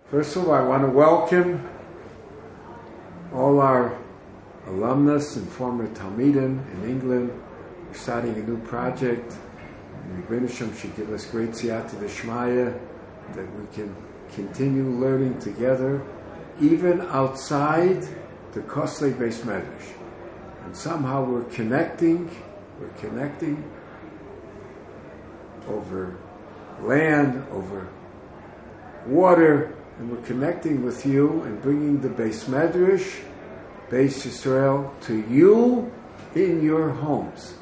First of all, I want to welcome all our alumnus and former Talmidim in England. We're starting a new project. And the Rebbeinu should give us great siyata d'shmaya that we can continue learning together, even outside the costly Beis Medrash. And somehow we're connecting over land, over water, and we're connecting with you and bringing the Beis Medrash, Beis Yisrael, to you in your homes.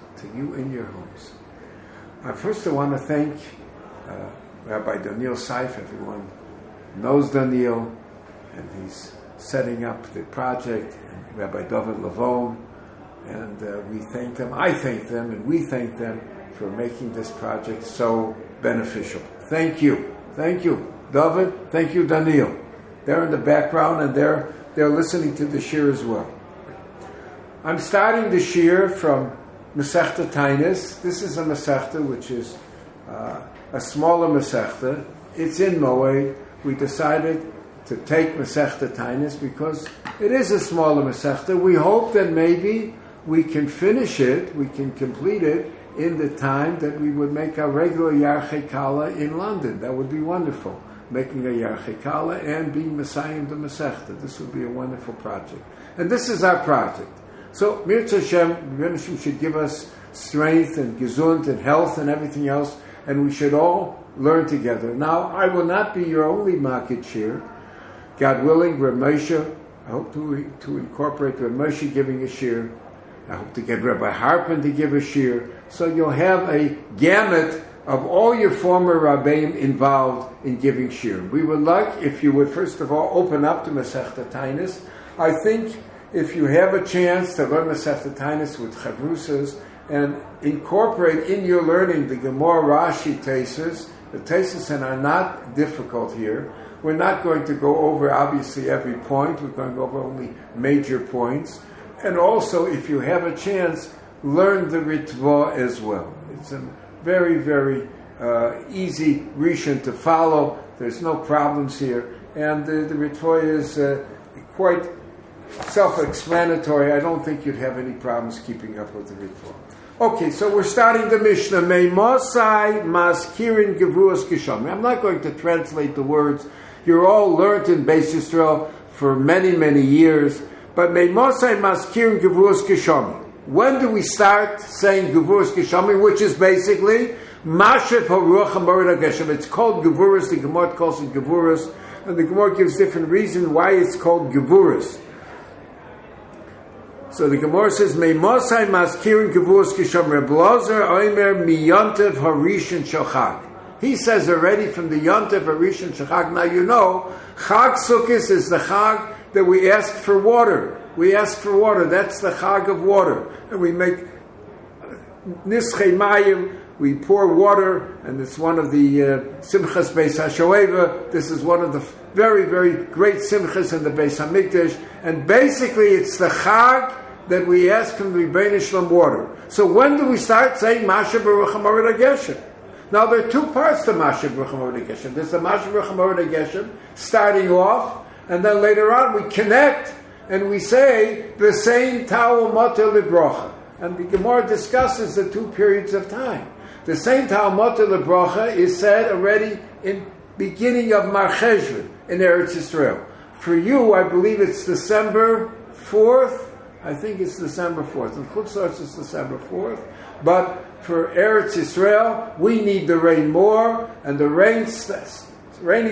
First I want to thank Rabbi Daniel Seif. Everyone knows Daniel, and he's setting up the project, and Rabbi David Lavon, and we thank them, I thank them, and we thank them for making this project so beneficial. Thank you, David, thank you, Daniel. They're in the background, and they're listening to the shir as well. I'm starting the shir from Mesechta Tainis. This is a Mesechta which is a smaller Mesechta. It's in Moed. We decided to take Mesechta Tainis because it is a smaller Mesechta. We hope that maybe we can finish it, we can complete it in the time that we would make our regular Yarchei Kala in London. That would be wonderful. Making a Yarchei Kala and being Messiah the Mesechta. This would be a wonderful project. And this is our project. So, Mirza Hashem should give us strength and gesund and health and everything else, and we should all learn together. Now, I will not be your only market shir. God willing, Reb Moshe, I hope to incorporate Reb Moshe giving a shir. I hope to get Rabbi Harpin to give a shir. So you'll have a gamut of all your former Rabbeim involved in giving shir. We would like if you would first of all open up to Mesechta Tainis. I think if you have a chance to learn Mesechta Tainis with Chavrusas and incorporate in your learning the Gemara Rashi Tesis, the Tesis are not difficult here. We're not going to go over obviously every point. We're going to go over only major points. And also, if you have a chance, learn the Ritva as well. It's a very, very easy Rishon to follow. There's no problems here. And the Ritva is quite self-explanatory. I don't think you'd have any problems keeping up with the Ritva. Okay, so we're starting the Mishnah. Meimosai maskirin gevuas geshamim. I'm not going to translate the words. You're all learned in Beis Yisrael for many, many years. But Meimosai maskirin gevuas geshamim. When do we start saying gevuras geshamim, which is basically mashet haruach hamorid hageshem? It's called gevuras. The Gemara calls it gevuras, and the Gemara gives different reasons why it's called gevuras. So the Gemara says, Meimosai maskirin gevuras geshamim. Reb Lazar oimer miyantev harishon shachag. He says already from the yantev harishon shachag. Now you know, Chag Sukkos is the Chag that we ask for water. We ask for water. That's the Chag of water. And we make Nischei Mayim. We pour water, and it's one of the Simchas Beis HaShoeva. This is one of the very, very great Simchas in the Beis HaMikdash. And basically, it's the Chag that we ask from the Rebbeinu Shalom water. So when do we start saying Masha Baruch HaMorid HaGeshem? Now, there are two parts to Masha Baruch HaMorid HaGeshem. There's the Masha Baruch HaMorid HaGeshem, starting off, and then later on we connect and we say the same Tau Motel Librocha. And the Gemara discusses the two periods of time. The same Tau Motel Librocha is said already in beginning of Mar Cheshvan in Eretz Yisrael. For you, I believe it's December 4th. I think it's December 4th. In Chutz La'aretz it's December 4th. But for Eretz Yisrael, we need the rain more, and the rainy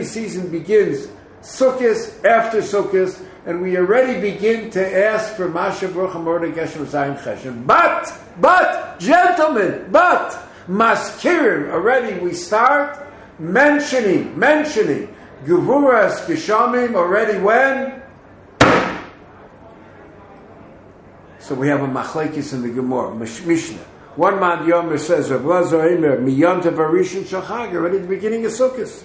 season begins Sukkot after Sukkot, and we already begin to ask for Masha Baruch HaMorid HaGeshem Zayin Cheshem. But, gentlemen, Maskirim, already we start mentioning Gevuras Geshamim already when? So we have a machlekes in the Gemara, Mishnah. One man Yomer says, Rav Lazar Omer, Miyantev Harishon Shachag, already at the beginning of Sukkot.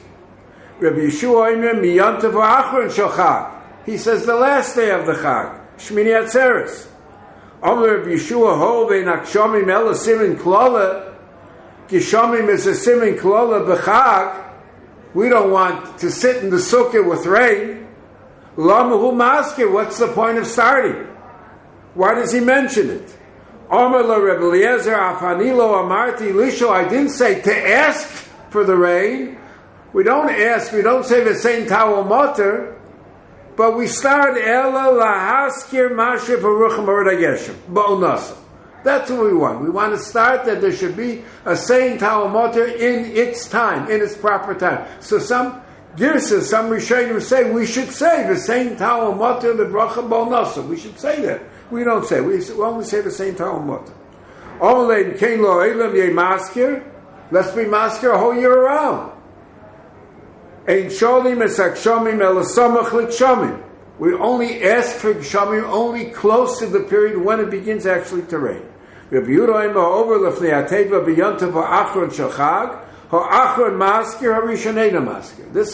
Rabbi Yeshua Omer, Miyantev Ha'achron Shachag. He says the last day of the Chag, Shmini Atzeres. Omer Rabbi Yeshua Ho Vein Akshamim Ela Simin Klola. Geshamim is a simin klola b'chag. We don't want to sit in the sukkah with rain. Lamahu maskir. What's the point of starting? Why does he mention it? Omer lo Rebbe Eliezer afanilo amarti lisho. I didn't say to ask for the rain. We don't ask. We don't say the same towel motor. But we start ela lahaskir mashiv haruchim aradayeshem ba'onasa. That's what we want. We want to start that there should be a saying towel motor in its time, in its proper time. So some girsas, some Rishonim say we should say the same towel motor the bracha ba'onasa. We should say that. We don't say. We only say the same towel motor. Let's be maskir a whole year around. We only ask for gshamim only close to the period when it begins actually to rain. This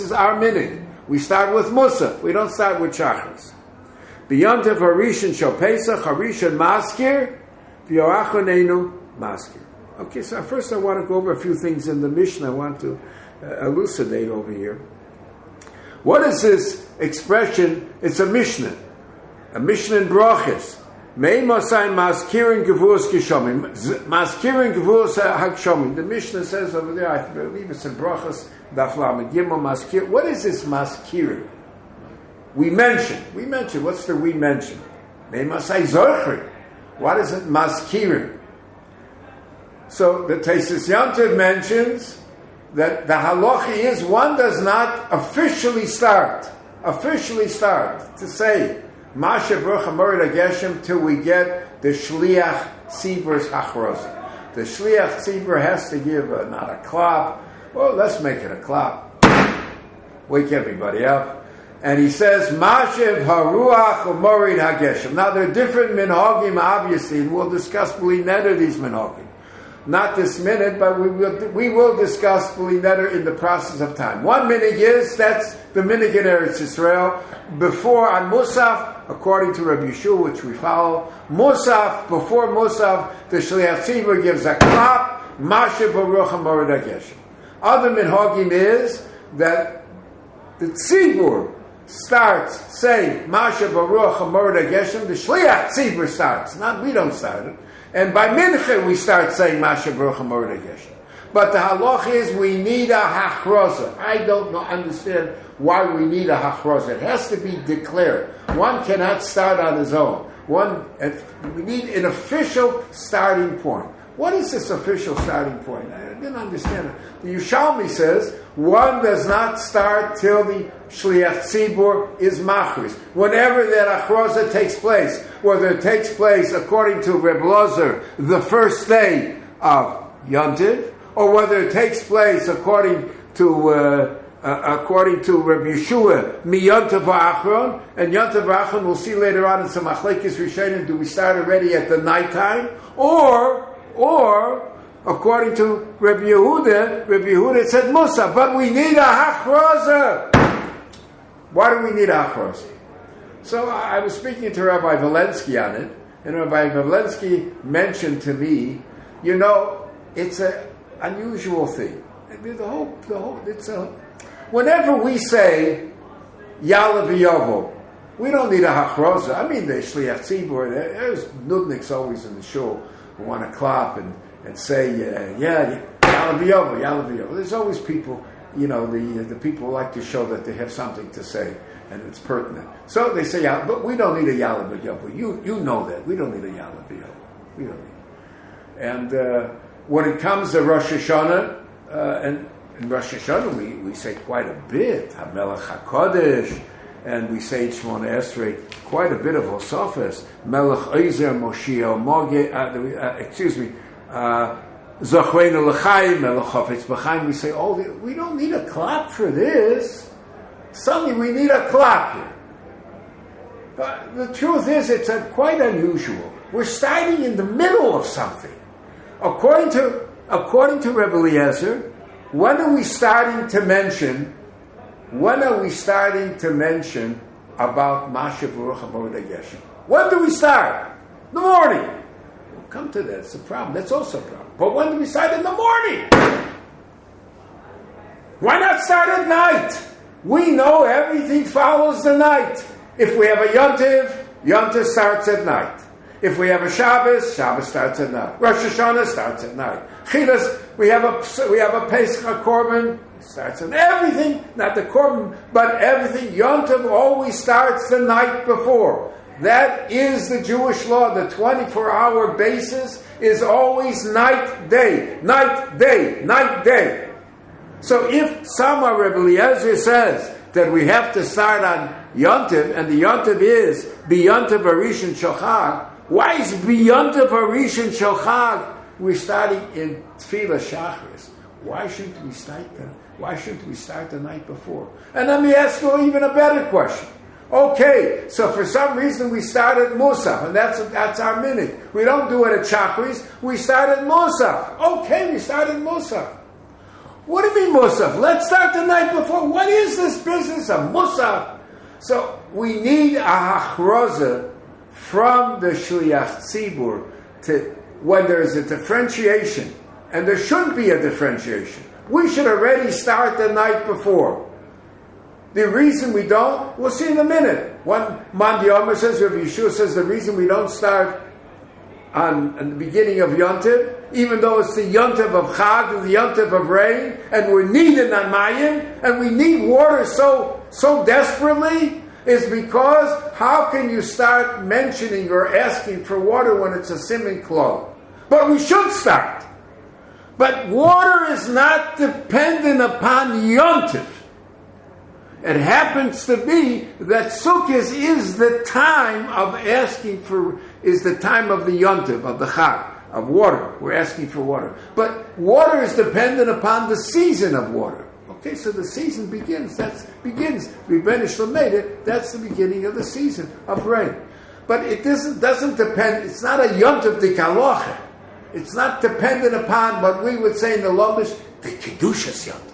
is our minute. We start with Musaf. We don't start with Shachris. B'yantav harishan shel Pesach harishan maskir v'yoachroneinu maskir. Okay, so first I want to go over a few things in the Mishnah. I want to elucidate over here. What is this expression? It's a Mishnah in Brachos. Mei Mosai maskirin gevurus gishamim, maskirin gevurus hagshamim. The Mishnah says over there, I believe it's in Brachos, Daf Lamed Gimel maskir. What is this maskirin? We mention. What's the we mention? Mei Mosai zorchri. What is it maskirin? So the Teisus Yantiv mentions that the halacha is one does not officially start to say Masha Baruch Hamorid Ageshem till we get the Shliach Tzibur's Hachroza. The Shliach Tzibur has to give not a klap. Well, let's make it a klap. Wake everybody up. And he says Masha Haruach Hamorid Hageshem. Now there are different minhagim, obviously, and we'll discuss B'li Neder these minhagim. Not this minute, but we will discuss B'li Neder in the process of time. One minig is, that's the minig in Eretz Yisrael. Before on Musaf, according to Rabbi Yeshua, which we follow, before Musaf, the Shliach Tzibur gives a klap, Masha Baruch HaMored HaGeshem. Other minhagim is that the Tzibur starts saying Masha Baruch HaMored HaGeshem, the Shliach Tzibur starts, not we don't start it. And by Mincha we start saying Masha Baruch HaMored HaGeshem. But the halach is we need a hachroza. I don't understand why we need a hachroza. It has to be declared. One cannot start on his own. We need an official starting point. What is this official starting point? I didn't understand it. The Yushalmi says one does not start till the Shliach Tzibur is machris. Whenever that achroza takes place, whether it takes place according to Reb Lozer the first day of Yontiv, or whether it takes place according to Reb Yeshua mi Yontiv v'achron, and Yontiv v'achron we'll see later on in some Machlekes Rishonim, do we start already at the nighttime, or according to Rabbi Yehuda said Musa, but we need a hachroza. Why do we need a hachroza? So I was speaking to Rabbi Valensky on it, and Rabbi Valensky mentioned to me, it's an unusual thing. Whenever we say Ya'aleh v'Yavo, we don't need a hachroza. I mean, the Shliach Tzibur, there's nudniks always in the shul who want to clap and say, Ya'aleh v'Yavo. There's always people, the people like to show that they have something to say, and it's pertinent. So they say, but we don't need a Ya'aleh v'Yavo. You know that. We don't need a Ya'aleh v'Yavo. We don't need it. And when it comes to Rosh Hashanah, and in Rosh Hashanah we say quite a bit, HaMelech HaKodesh, and we say Shmona Esrei, quite a bit of Hosafos, Melech Ozer, Moshiach, Zochreinu L'chaim, Melech Chofetz B'chaim. We say, we don't need a clap for this. Suddenly we need a clap here. But the truth is, it's quite unusual. We're starting in the middle of something. According to Rebbe Eliezer, when are we starting to mention about Masha Baruch HaMored HaGeshem? When do we start? In the morning. We'll come to that. It's a problem. That's also a problem. But when do we start? In the morning. Why not start at night? We know everything follows the night. If we have a Yontiv, Yontiv starts at night. If we have a Shabbos, Shabbos starts at night. Rosh Hashanah starts at night. Chilas, we have a Pesach, a Korban, starts at everything, not the Korban, but everything. Yontiv always starts the night before. That is the Jewish law. The 24-hour basis is always night, day, night, day, night, day. So if Sama Rebbe Eliezer says that we have to start on Yontiv, and the Yontiv is B'Yontiv Harishon Shel Chag, why is B'Yontiv Harishon Shel Chag we're starting in Tefillah Shachris? Why shouldn't we start then? Why shouldn't we start the night before? And let me ask you even a better question. Okay, so for some reason we start at Musaf, and that's our minute. We don't do it at Shachris, we start at Musaf. Okay, we start at Musaf. What do you mean Musaf? Let's start the night before. What is this business of Musaf? So we need a hachroza from the Shliach Tzibur to when there is a differentiation, and there shouldn't be a differentiation. We should already start the night before. The reason we don't, we'll see in a minute. One Mandi Omer says, Rabbi Yeshua says, the reason we don't start on the beginning of Yontiv, even though it's the Yontiv of Chag, the Yontiv of rain, and we're needed on Mayim, and we need water so desperately, is because how can you start mentioning or asking for water when it's a Siman Klal? But we should start. But water is not dependent upon Yontiv. It happens to be that Sukkot is the time of asking for, is the time of the Yontiv, of the Chag, of water. We're asking for water. But water is dependent upon the season of water. Okay, so the season begins. That's begins. Rebbeinu made it. That's the beginning of the season of rain. But it doesn't depend. It's not a Yontiv Dikaloche. It's not dependent upon what we would say in the Lomish, the Kedushas Yontiv.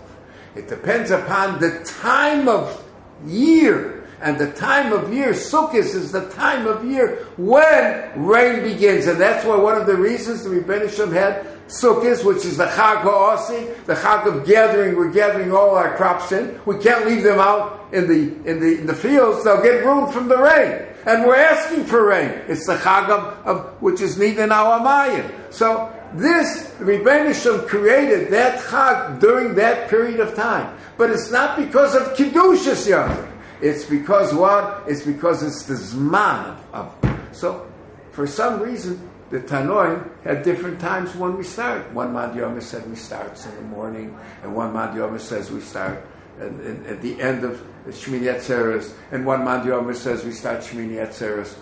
It depends upon the time of year. And the time of year, Sukkot is the time of year when rain begins. And that's why one of the reasons the Rebbeinu Shem had Sukkot, which is the Chag HaOsi, the Chag of gathering. We're gathering all our crops in. We can't leave them out in the fields. They'll get ruined from the rain. And we're asking for rain. It's the Chag of which is Nidan Awamayim. So this, Rebbeinu Shem created that Chag during that period of time. But it's not because of Kedushas Yontiv. It's because what? It's because it's the Zman of. So, for some reason, the Tanoim had different times when we start. One Mad Yomer said we start in the morning, and one Mad Yomer says we start at the end of Shmini Atzeres, and one Mad Yomer says we start Shmini Atzeres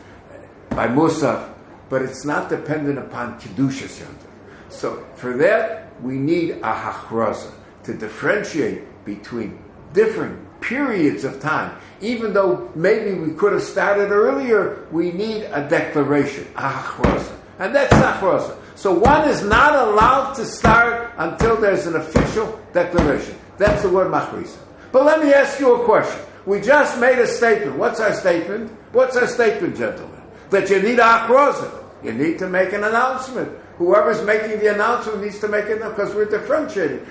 by Musaf. But it's not dependent upon Kedushas Yontiv. So, for that, we need a hachraza to differentiate between different periods of time. Even though maybe we could have started earlier, we need a declaration, a hachraza. And that's hachraza. So one is not allowed to start until there's an official declaration. That's the word machriza. But let me ask you a question. We just made a statement. What's our statement? What's our statement, gentlemen? That you need a hachraza. You need to make an announcement. Whoever's making the announcement needs to make it because we're differentiating.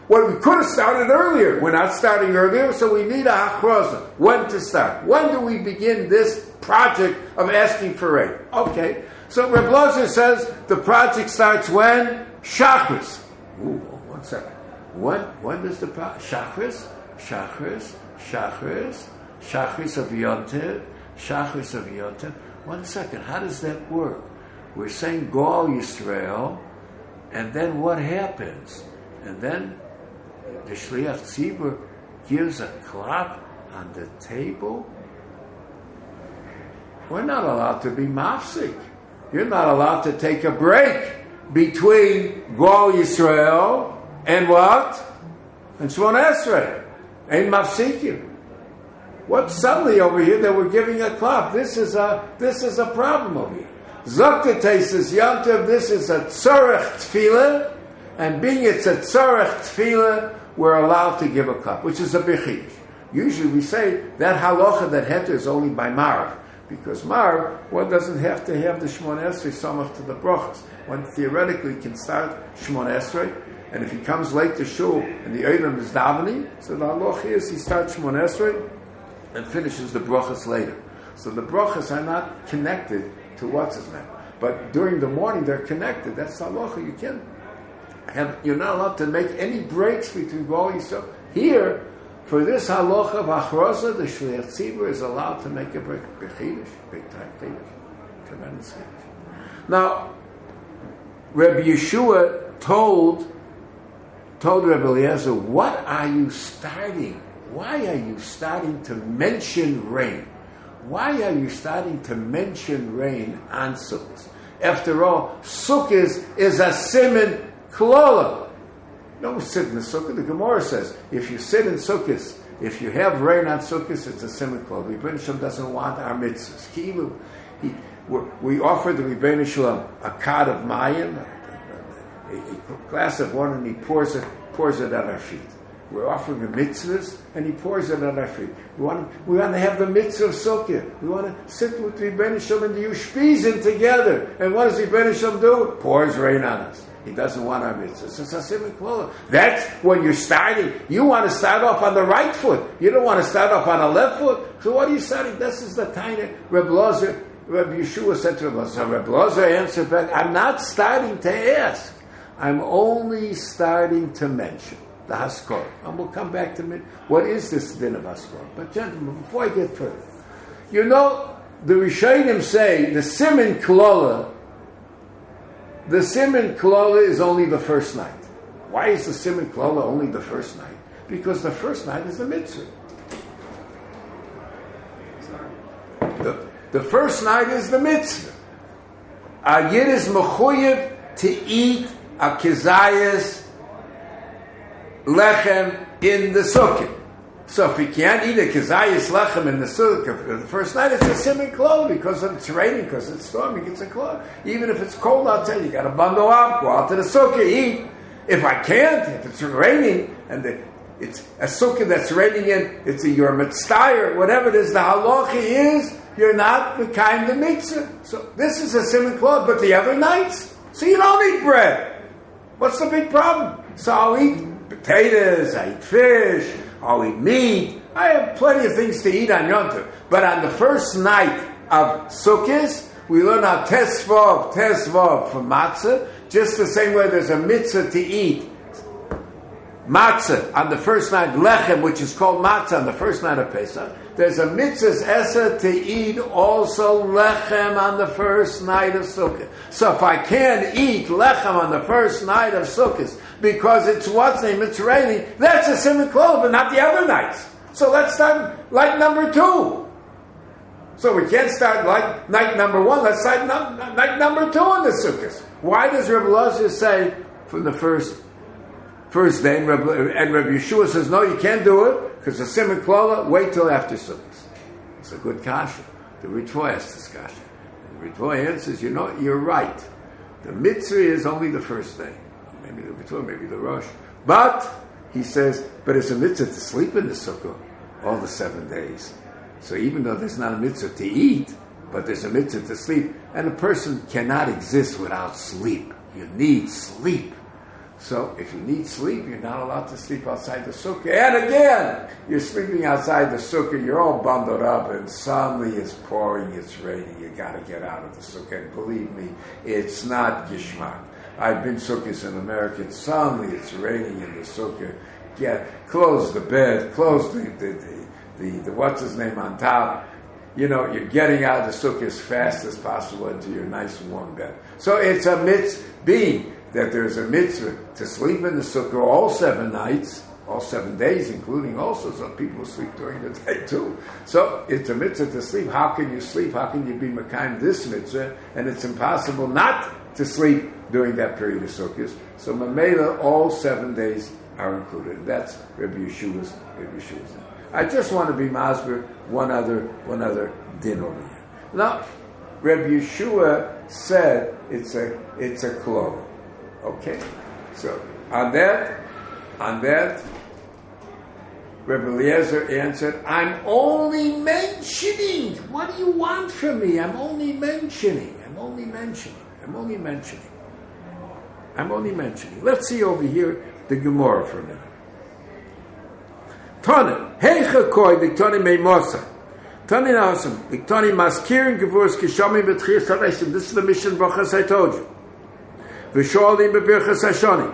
Well, we could have started earlier. We're not starting earlier, so we need a hachraza. When to start? When do we begin this project of asking for rain? Okay. So Reb Lozer says the project starts when? Shachris. Ooh, 1 second. When does the project? Shachris of Yontiv. 1 second. How does that work? We're saying Goal Yisrael, and then what happens? And then the Shliach Tzibur gives a clap on the table. We're not allowed to be mafsik. You're not allowed to take a break between Goal Yisrael and what? And Shmon Esrei. Ain't mafsikim. What suddenly over here that we're giving a clap? This is a problem over here. Zokta says Yontiv, this is a tzorech tefillah, and being it's a tzorech tefillah, we're allowed to give a clap, which is a bichish. Usually we say that halacha, that heter is only by Marv, because Marv, one doesn't have to have the Shmon Esrei samach to the brachas. One theoretically can start Shmon Esrei, And if he comes late to shul and the Olam is davening, so the halacha is he starts Shmon Esrei and finishes the brachas later. So the brachas are not connected to what's his name. But during the morning they're connected. That's the halacha. You can't you're not allowed to make any breaks between Bo Yisrael. Here, for this halacha of achroza, the shliach tzibur is allowed to make a break. B'chidush, big time chidush, tremendous chidush. Now, Rabbi Yeshua told Rabbi Eliezer, what are you starting? Why are you starting to mention rain? Why are you starting to mention rain on Sukkot? After all, Sukkot is a siman klola. Don't sit in the Sukkot. The Gemara says, if you sit in Sukkot, if you have rain on Sukkot, it's a siman klola. Rebbeinu Shalom doesn't want our mitzvahs. We offer the Rebbeinu Shalom a cod of mayim, a glass of water, and he pours it at our feet. We're offering the mitzvahs, and he pours it at our feet. We want to have the mitzvah of Sukkah. We want to sit with Rebbeinu Shalom and the Ushpizin together. And what does Rebbeinu Shalom do? Pours rain on us. He doesn't want our mitzvahs. It's a simon klola. That's when you're starting. You want to start off on the right foot. You don't want to start off on the left foot. So what are you starting? This is the tiny Reb Lozer. Rabbi Yeshua said to Reb Lozer. So Reb Lozer answered back, I'm not starting to ask. I'm only starting to mention the Haskor. And we'll come back to what is this din of Haskor. But gentlemen, before I get further, you know, the Rishonim say the Siman Klola is only the first night. Why is the Siman Klola only the first night? Because the first night is the mitzvah. The first night is the mitzvah. A yid is mechuyev to eat a kizayas lechem in the sukkah. So if he can't eat a kizayas lechem in the sukkah the first night, it's a siman klola because it's raining, because it's storming. It's a klola. Even if it's cold outside, you got to bundle up, go out to the sukkah, eat. If I can't, if it's raining and it's a sukkah that's raining in, it's a your mitzvah, whatever it is. The halacha is you're not the kind of mitzvah. So this is a siman klola, but the other nights, so you don't eat bread. What's the big problem? So I'll eat potatoes, I eat fish, I'll eat meat. I have plenty of things to eat on Yom Tov. But on the first night of Sukkot, we learn our tesvav from matzah, just the same way there's a mitzvah to eat matzah on the first night, lechem, which is called matzah on the first night of Pesach. There's a mitzvah esa to eat also lechem on the first night of Sukkot. So if I can't eat lechem on the first night of Sukkot because it's it's raining, that's a siman klola, but not the other nights. So let's start like number 2. So we can't start like night number 1. Let's start night number 2 in the Sukkot. Why does Rabbi Elazar say from the first day, and Rabbi Yeshua says, no, you can't do it, because the siman klola, wait till after Sukkot. It's a good kasha. The Ritva asks this kasha. The Ritva answers, you're right. The mitzvah is only the first day. Maybe the Ritva, maybe the Rosh. But, he says, but it's a mitzvah to sleep in the sukkah all the 7 days. So even though there's not a mitzvah to eat, but there's a mitzvah to sleep, and a person cannot exist without sleep. You need sleep. So if you need sleep, you're not allowed to sleep outside the sukkah. And again, you're sleeping outside the sukkah, you're all bundled up, and suddenly it's pouring, it's raining, you got to get out of the sukkah. And believe me, it's not gishmak. I've been sukkahs in America, and suddenly it's raining in the sukkah. Close the bed, close the what's his name on top. You're getting out of the sukkah as fast as possible into your nice warm bed. So it's a mitzvah, being that there's a mitzvah to sleep in the sukkah all 7 nights, all 7 days, including also some people sleep during the day too. So it's a mitzvah to sleep. How can you sleep? How can you be mekayim this mitzvah? And it's impossible not to sleep during that period of sukkahs. So mamela, all 7 days are included. That's Rabbi Yeshua's. I just want to be masber one other din over here. Now, Rabbi Yeshua said it's a klol. Okay, so on that, Rabbi Eliezer answered, I'm only mentioning. What do you want from me? I'm only mentioning. I'm only mentioning. Let's see over here the Gemara for a minute. Tana, heicha koi diktani meimosa. Tani naasam, diktani maskirin gevurus kishami betchiyas haresim. This is the mission brachas I told you. V'sholim bebirchas hashani.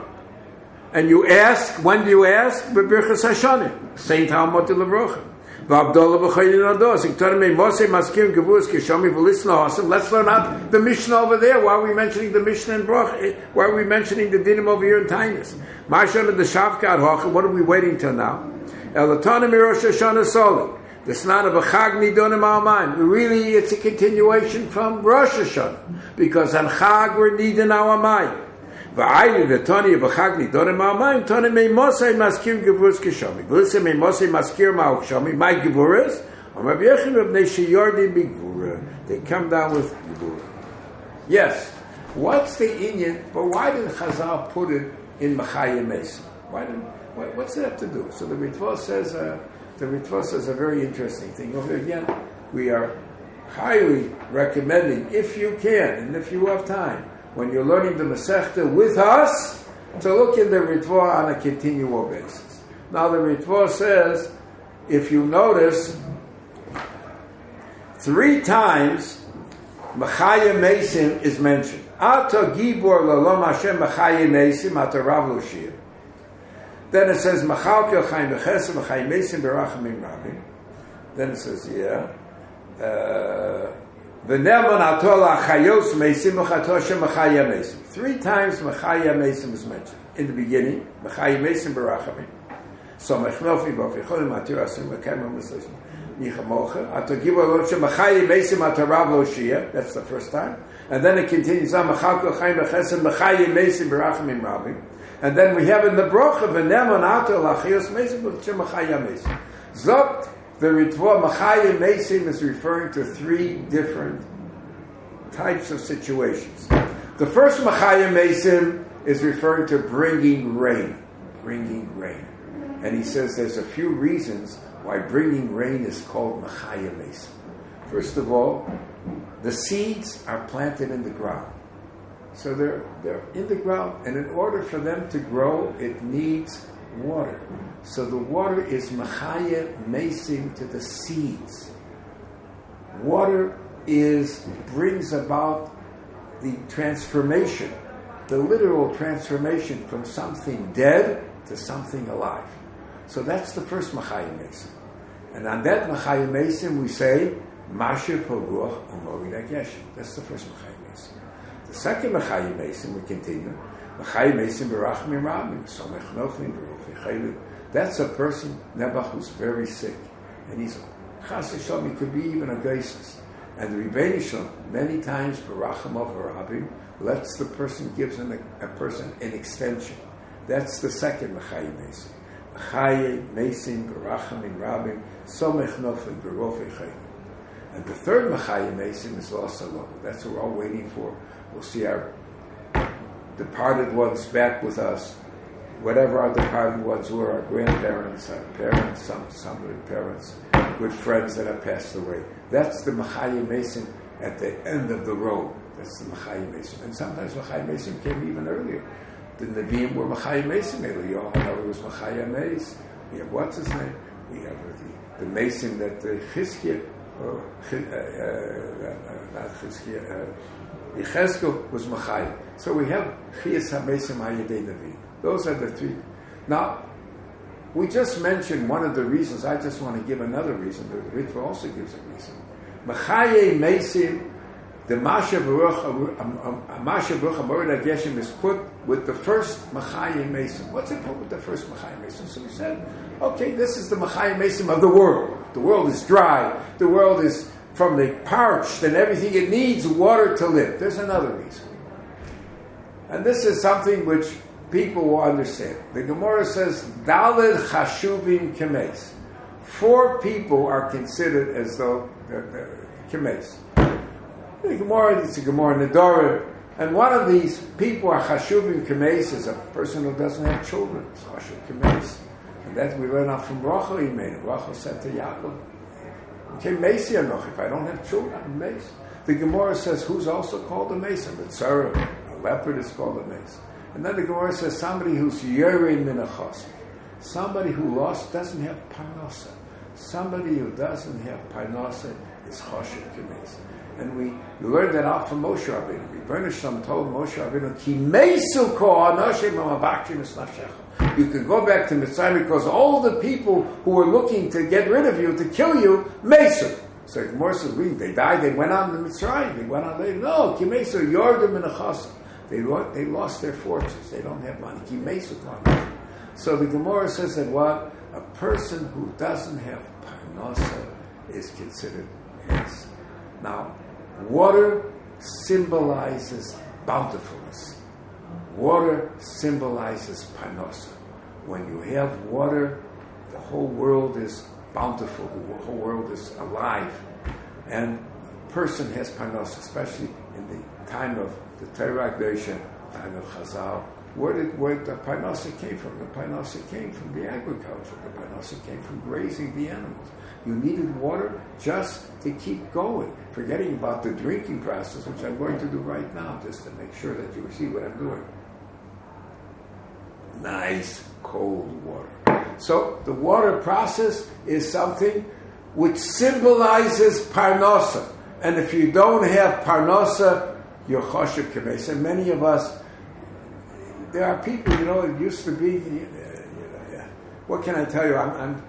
And you ask, when do you ask? Bebirchas hashani. Saint Talmud de Levrocha. V'abdollah b'chayin ados. Diktani meimosa maskirin gevurus kishami v'lisna haasam. Let's learn out the Mishnah over there. Why are we mentioning the Mishnah in Bracha? Why are we mentioning the dinim over here in Tainis? Ma'ashan the Shavkat Hocha. What are we waiting till now? Elatana mirosh Hashanah solik. The Snan of a Chag Nidonim Al-Mayim. Really, it's a continuation from Rosh Hashanah. Because on Chag we're needing our Mayim. V'ayli the Tani of a Chag Nidonim Al-Mayim. Tani meimosai maskir gevurus kishami. V'lisa meimosai maskir ma'u kishami. My gevuras. Rabbi Yechim Rabnei Sheyardi B'gvura. They come down with gevura. Yes. What's the inyan? But why did Chazal put it in Machayim Mesa? What's it have to do? So the Ritva says a very interesting thing. Over again, we are highly recommending, if you can and if you have time, when you're learning the Masechta with us, to look in the Ritva on a continual basis. Now the Ritva says, if you notice, 3 times Machayim Mesim is mentioned. Ata Gibor Lalom Hashem Machayim Mesim Ata Rav Lushir. Then it says, Machal Kel Chaim B'Chesed Machayim Mesim B'Rachamim Rabim. Then it says, V'ne'eman Atol Achayos Mesim V'chato Hashem Machayim Mesim. 3 times Machayim Mesim is mentioned. In the beginning, Machayim Mesim B'Rachamim. So Mechmelfi B'Aficholim Atir Asim V'Kemem V'Slesim Yichamocha. Ato Gibor Lalom Hashem Machayim Mesim Ata Rav Lushir. That's the first time. And then it continues on, Machal Kel Chaim B'Chesed Machayim Mesim B'Rachamim Rabim. And then we have in the Brocha, V'ne'eman Atol Achayos Mesim V'Shem Machayim Mesim. Zot, the Ritva Machayim Mesim is referring to 3 different types of situations. The first Machayim Mesim is referring to bringing rain. Bringing rain. And he says there's a few reasons why bringing rain is called Machayim Mesim. First of all, the seeds are planted in the ground. So they're in the ground, and in order for them to grow, it needs water. So the water is Machayim Mesim to the seeds. Water brings about the transformation, the literal transformation from something dead to something alive. So that's the first Machayim Mesim. And on that Machayim Mesim we say, Masher Poruach Umorid HaGeshem. That's the first Machayim Mesim. The second Machayim Mesim, we continue, Machayim Mesim B'Rachamim Rabim, Somech Noflim B'Rofei Chaylim. That's a person, Nebuch, who's very sick. And he's, Chas V'Shalom, he could be even a Geisus. And the Rebbeinu Shalom, many times, B'Rachamov Rabim, lets the person, gives a person an extension. That's the second Machayim Mesim. Machayim Mesim B'Rachamim Rabim, Somech Noflim B'Rofei Chaylim. And the third Machayim Mesim is also low. That's what we're all waiting for. We'll see our departed ones back with us. Whatever our departed ones were, our grandparents, our parents, some of the parents, good friends that have passed away. That's the Machayim Mesim at the end of the road. That's the Machayim Mesim. And sometimes Machayim Mesim came even earlier. The Nevi'im were Machayim Mesim. Eliyahu Hanavi was Machayim Mesim. We have what's his name? We have the Mesim that Chizkiah, not Chizkiah, Yechezkel was Machayim. So we have Chiyas HaMesim HaYedei Nevi. Those are the 3. Now, we just mentioned one of the reasons. I just want to give another reason. The Ritva also gives a reason. Machayim Mesim, the Masha Baruch Amorid HaGeshem is put with the first Machayim Mesim. What's it put with the first Machayim Mesim? So we said, okay, this is the Machayim Mesim of the world. The world is dry. The world is from the parched and everything. It needs water to live. There's another reason. And this is something which people will understand. The Gemara says, Daled Chashuvim Kemes. 4 people are considered as though Kemes. The Gemara, it's a Gemara Nedarim. And one of these people are Chashuvim Kemes is a person who doesn't have children. It's Chashuv Kemes. And that we learn out from Rachel. He made it. Rachel said to Yaakov, okay, Mesi Anoch, if I don't have children, I'm Mesi. The Gemara says, who's also called a Mesi? But Sarah, a leopard, is called a Mesi. And then the Gemara says somebody who's Yerei Minachos, somebody who doesn't have Parnasa. Somebody who doesn't have Parnasa is Choshev Kemes. And we learned that out from Moshe Rabbeinu. Rebbeinu Shalom told Moshe Rabbeinu, Ki meisu ko anoshim ha'mabakshim es nafshecha. You can go back to Mitzrayim because all the people who were looking to get rid of you, to kill you, meisu. So the Gemara says, they died, they went on to Mitzrayim, they went on later. No, Ki meisu yordim minachasa. They lost their fortunes, they don't have money. Ki meisu ko. So the Gemara says that what? A person who doesn't have Parnasa is considered yes. Now, water symbolizes bountifulness. Water symbolizes Parnasa. When you have water, the whole world is bountiful, the whole world is alive. And a person has Parnasa, especially in the time of the Torah Geshem, time of Chazal. Where the Parnasa came from? The Parnasa came from the agriculture. The Parnasa came from grazing the animals. You needed water just to keep going, forgetting about the drinking process, which I'm going to do right now, just to make sure that you see what I'm doing. Nice, cold water. So the water process is something which symbolizes Parnasa. And if you don't have Parnasa, you're Choshev Kemes. And many of us, there are people, it used to be, what can I tell you? I'm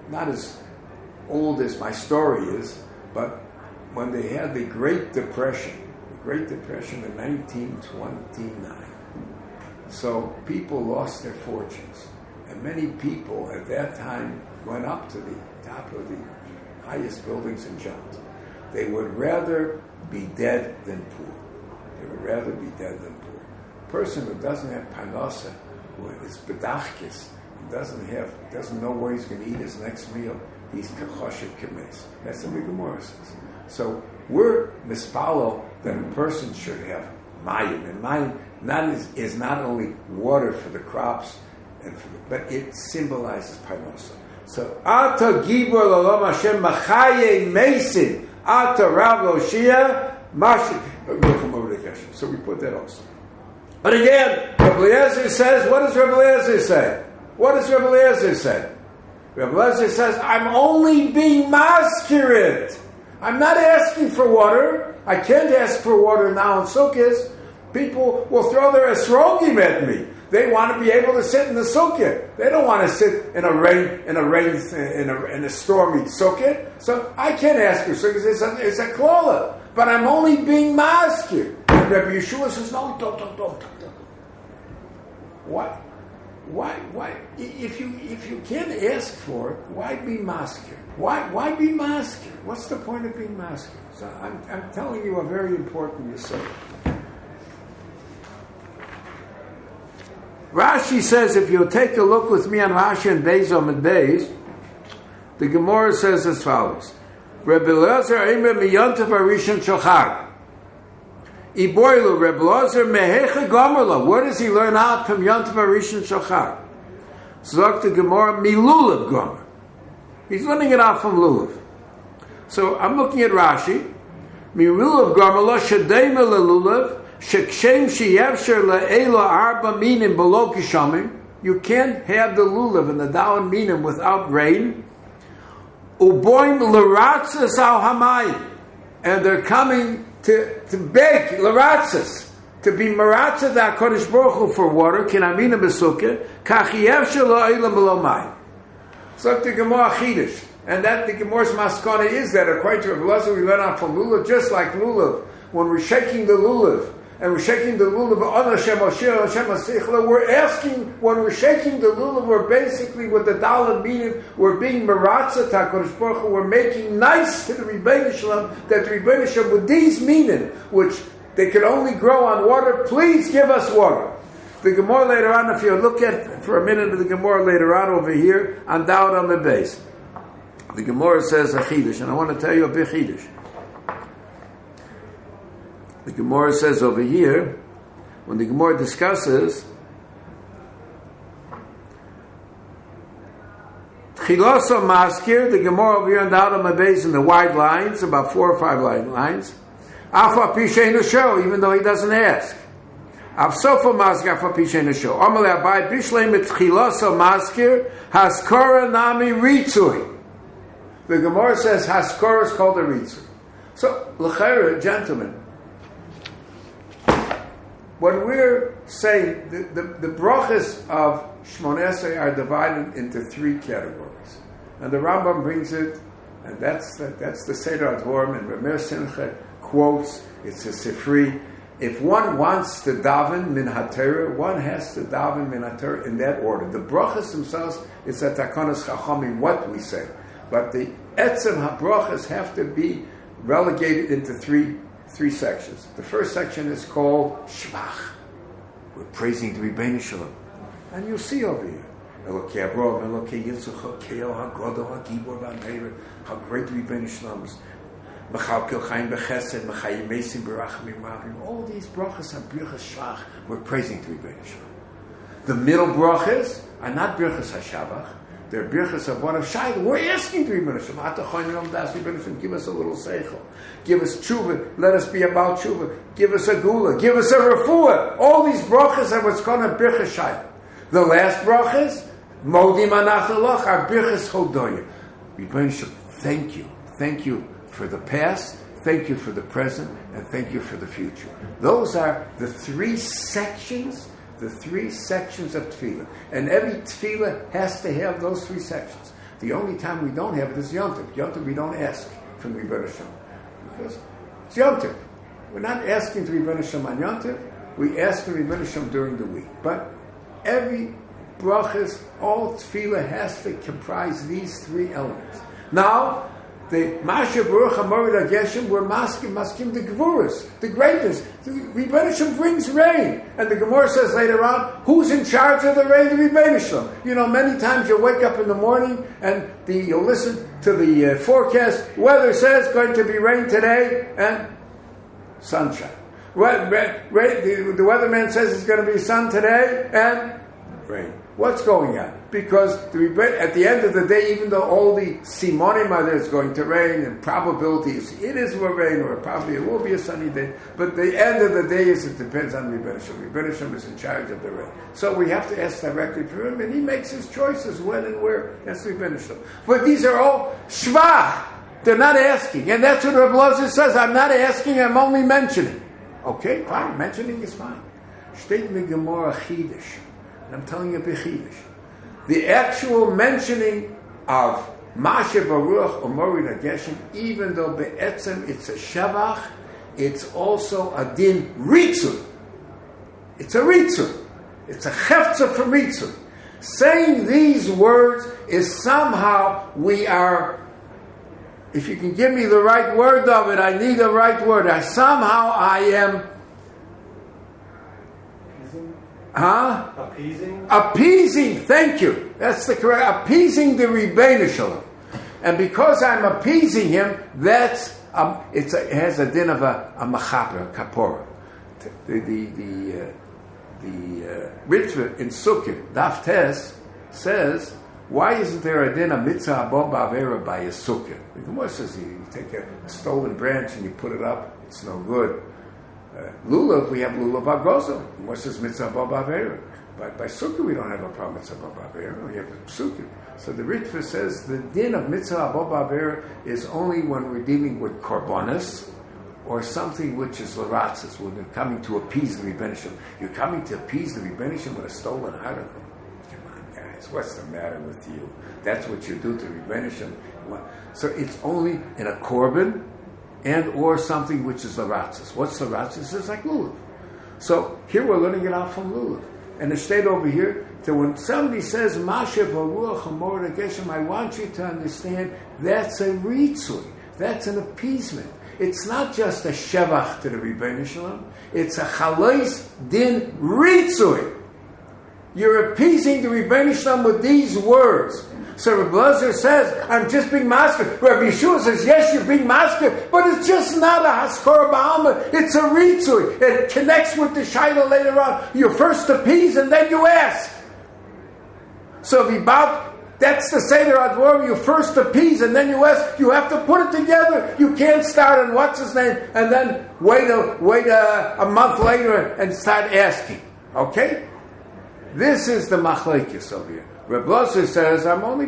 not as old as my story is, but when they had the Great Depression in 1929, so people lost their fortunes, and many people at that time went up to the top of the highest buildings and jumped. They would rather be dead than poor. They would rather be dead than poor. A person who doesn't have Parnasa, who is bedachkis, doesn't know where he's going to eat his next meal, he's Choshev Kemes. That's what the Gemara says. So we're mispalo that a person should have mayim, and mayim is not only water for the crops, but it symbolizes Parnasa. So Ata Gibor L'Olam Hashem Machaye Mesin Ata Rav Loshia Mashik. So we put that also. But again, Rabbi Eliezer says, what does Rabbi Eliezer say? What does Rabbi Eliezer say? Rabbi Eliezer says, I'm only being maskirit. I'm not asking for water. I can't ask for water now in Sukkot. People will throw their esrogim at me. They want to be able to sit in the sukkah. They don't want to sit in a stormy sukkah. So I can't ask for sukkah. It's a klola. But I'm only being maskir. And Rabbi Yeshua says, no, don't. What? Why? If you can't ask for it, why be maskir? Why be maskir? What's the point of being maskir? So I'm telling you a very important yesod. Rashi says, if you'll take a look with me on Rashi and Beis and Beis, the Gemara says as follows: Rebbe Eliezer Eimer miyantav harishon shochag. Iboilu Rebbe Eliezer mehecha gomerla. Where does he learn out from yantav harishon shochag? Zok the Gemara milulav gomer. He's learning it out from lulav. So I'm looking at Rashi. Milulav gomerla shadeimer lelulav. Shekshem sheyevsher le'elo arba minim below kishamim. You can't have the lulav and the dalan minim without rain. Uboim l'ratzas al hamayim, and they're coming to beg l'ratzas, to be maratzah da Kodesh Baruch Hu for water. Kinamina besukah kachiyevsher le'elam below mayim. So the Gemara Chidish, and that the Gemara's maskana is that according to Rabbi Eliezer, we learn out from lulav, just like lulav. When we're shaking the lulav, and we're shaking the lulav, we're asking, when we're shaking the lulav, we're basically, with the dalad meaning, we're being maratzah HaKadosh Baruch Hu, we're making nice to the Rebbeinu Shalom, that the Rebbeinu Shalom, with these meaning, which they can only grow on water, please give us water. The Gemara later on, if you look at, for a minute, the Gemara later on over here, on Daud on the base, the Gemara says a chidush, and I want to tell you a big chidush. The Gemara says over here, when the Gemara discusses Chilasa Maskir, the Gemara over here on the Adam Abayz in the wide lines, about 4 or 5 lines, Afa Pishein Show, even though he doesn't ask. Avsofa Maskir Afa Pishein Show. Amale Abai Bishlei Mitchiloso Maskir Haskora Nami Ritzui. The Gemara says Haskora is called a Ritzui. So, l'chayra, gentlemen, when we're saying the brachas of Shmoneh Esrei are divided into three categories, and the Rambam brings it, and that's the Seder Advorim, and Rameir Simcha quotes. It's a Sifri. If one wants to daven min haTorah, one has to daven min haTorah in that order. The brachas themselves is a takonos chachamim, what we say, but the etzem habrachas have to be relegated into three sections. The first section is called Shvach. We're praising the Rebbeinu Shalom. And you'll see over here, Elokei Avraham, Elokei Yitzchak, HaKeil, HaGodol, HaGibor, HaMeir, how great the Rebbeinu Shalom is. Mechalkel Chaim Bechesed, Mechayim Mesim Berachmim Rabim. All these brachas are brachas Shvach. We're praising the Rebbeinu Shalom. The middle brachas are not brachas HaShavach. They're birchas of one of Shaila. We're asking to Rebbeinu Shalom, give us a little seichel. Give us tshuva. Let us be about tshuva. Give us a gula. Give us a refuah. All these brachas are what's called a birchas Shaila. The last brachas, modim anachalach, are birchas chodoyah. Rebbeinu Shalom, thank you. Thank you for the past. Thank you for the present. And thank you for the future. Those are the three sections of tefillah. And every tefillah has to have those three sections. The only time we don't have it is Yom Tov. Yom Tov we don't ask from Rebbeinu Shalom. Because it's Yom Tov. We're not asking to Rebbeinu Shalom on Yom Tov. We ask for Rebbeinu Shalom during the week. But every brachas, all tefillah has to comprise these three elements. Now, the Masha Baruch HaMorid HaGeshem, we're masking the Gevuras, the greatness. The Rebbeinu Shalom brings rain. And the Gemara says later on, who's in charge of the rain? The Rebbeinu Shalom. You know, many times you wake up in the morning and you listen to the forecast. Weather says going to be rain today and sunshine. The weatherman says it's going to be sun today and rain. What's going on? Because at the end of the day, even though all the simonim are there, it's going to rain, and probabilities, it is will rain, or probably it will be a sunny day, but the end of the day is it depends on Rebbeinu Shalom. Rebbeinu Shalom is in charge of the rain. So we have to ask directly for him, and he makes his choices when and where. That's Rebbeinu Shalom. But these are all shvach. They're not asking. And that's what Rabbi Lozer says. I'm not asking, I'm only mentioning. Okay, fine. Mentioning is fine. Shteit me Gemara Chidish. I'm telling you Bechidish. The actual mentioning of Masha Baruch or Morid HaGeshem, even though Be'etzem it's a Shavach, it's also a Din Ritzur. It's a Ritzur. It's a Hefza from Ritzur. Saying these words is somehow we are, if you can give me the right word of it, I need the right word. Somehow I am Appeasing, thank you. That's the correct, appeasing the Rebbeinu Shalom. And because I'm appeasing him, that's, it has a din of a machaper, a kapora. The Ritva in Sukkot, Daf Tes, says, why isn't there a din of mitzvah abom ba'avera by a Sukkot? The Gemara says you take a stolen branch and you put it up, it's no good. Lulav, we have Lulav Agozo. What says Mitzvah Ba'avera? By Sukkah, we don't have a problem with Mitzvah Ba'avera. We have Sukkah. So the Ritva says the din of Mitzvah Ba'avera is only when we're dealing with Korbanos or something which is Laratzis, when you're coming to appease the Rebbeinu Shalom. You're coming to appease the Rebbeinu Shalom with a stolen article. Come on, guys, what's the matter with you? That's what you do to Rebbeinu Shalom. So it's only in a Korban and or something which is Laratzis. What's Laratzis? It's like Lulav. So here we're learning it out from Lulav. And it stayed over here, that when somebody says, Masha Baruch HaMorid HaGeshem, I want you to understand that's a ritzui. That's an appeasement. It's not just a shevach to the Rebbeinu Shalom. It's a chalais din ritzui. You're appeasing the Rebbeinu Shalom with these words. So Rabbi Lozer says, I'm just being masker. Rabbi Yeshua says, yes, you're being masker, but it's just not a haskara ba'alma. It's a ritzui. It connects with the shaila later on. You first appease and then you ask. So if about That's the Seder Advarim. You first appease and then you ask. You have to put it together. You can't start on what's his name and then wait a month later and start asking. Okay? This is the machlekes over here. Reb Lozer says, I'm only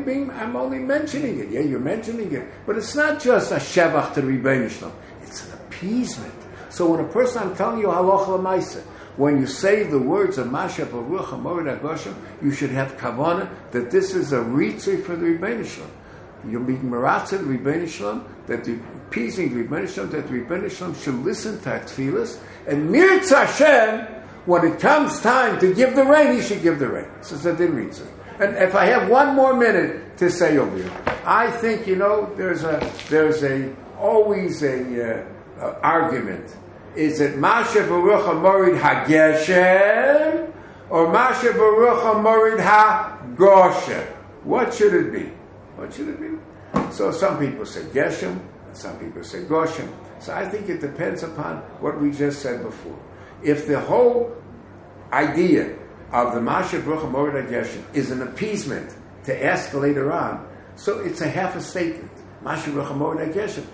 mentioning it. Yeah, you're mentioning it. But it's not just a shevach to the Rebbeinu Shalom. It's an appeasement. So when a person, I'm telling you halacha l'maaseh, when you say the words of Masha Baruch HaMorid HaGoshem, you should have kavanah that this is a ritzui for the Rebbeinu Shalom. You're being meratzah the Rebbeinu Shalom, that the appeasing the Rebbeinu Shalom, that the Rebbeinu Shalom should listen to our tefillas, and mirtz Hashem, when it comes time to give the rain, he should give the rain. So it's a din ritzui. And if I have one more minute to say over here, I think, there's always a argument. Is it Masha Baruch HaMorid HaGeshem or Masha Baruch HaMorid HaGoshem? What should it be? So some people say Geshem, and some people say Goshem. So I think it depends upon what we just said before. If the whole idea of the Masha Baruch HaMorid HaGeshem is an appeasement to ask later on, so it's a half a statement. Masha Baruch HaMorid HaGeshem.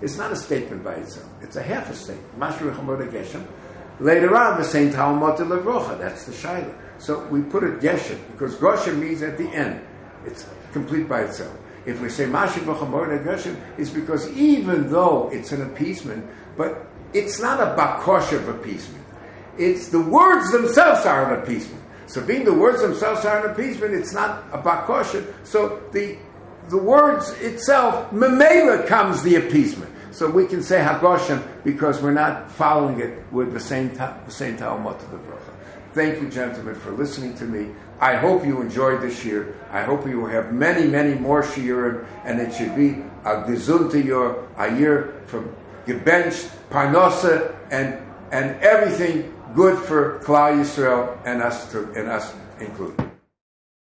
It's not a statement by itself. It's a half a statement. Masha Baruch HaMorid HaGeshem. Later on, the same Talmud Levrocha. That's the Shaila. So we put it Geshem because Goshem means at the end. It's complete by itself. If we say Masha Baruch HaMorid HaGeshem, it's because even though it's an appeasement, but it's not a bakosh of appeasement. It's the words themselves are an appeasement. So being the words themselves are an appeasement, it's not a bakosha. So the words itself, memela comes the appeasement. So we can say Hagoshem because we're not following it with the same Talmud to the bracha. Thank you, gentlemen, for listening to me. I hope you enjoyed this year. I hope you will have many, many more shiurim, and it should be a gezunta year, a year from gebenched, parnosa, and everything good for Klal Yisrael and us included.